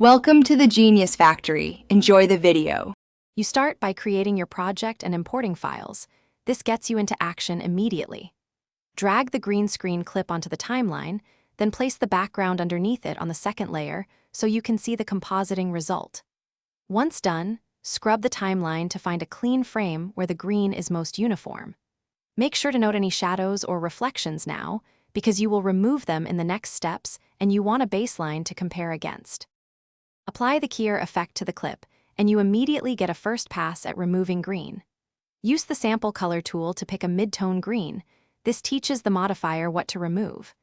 Welcome to the Genius Factory. Enjoy the video. You start by creating your project and importing files. This gets you into action immediately. Drag the green screen clip onto the timeline, then place the background underneath it on the second layer so you can see the compositing result. Once done, scrub the timeline to find a clean frame where the green is most uniform. Make sure to note any shadows or reflections now, because you will remove them in the next steps and you want a baseline to compare against. Apply the keyer effect to the clip, and you immediately get a first pass at removing green. Use the sample color tool to pick a mid-tone green. This teaches the modifier what to remove.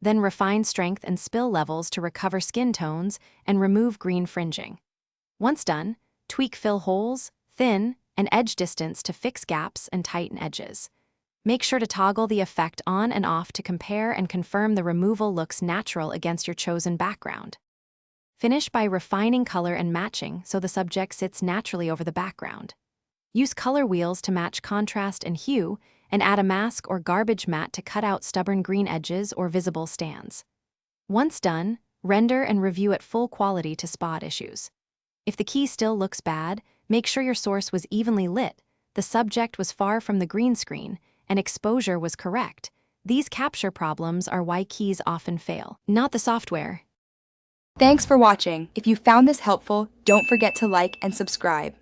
Then refine strength and spill levels to recover skin tones and remove green fringing. Once done, tweak fill holes, thin, and edge distance to fix gaps and tighten edges. Make sure to toggle the effect on and off to compare and confirm the removal looks natural against your chosen background. Finish by refining color and matching so the subject sits naturally over the background. Use color wheels to match contrast and hue, and add a mask or garbage matte to cut out stubborn green edges or visible stands. Once done, render and review at full quality to spot issues. If the key still looks bad, make sure your source was evenly lit, the subject was far from the green screen, and exposure was correct. These capture problems are why keys often fail, not the software. Thanks for watching. If you found this helpful, don't forget to like and subscribe.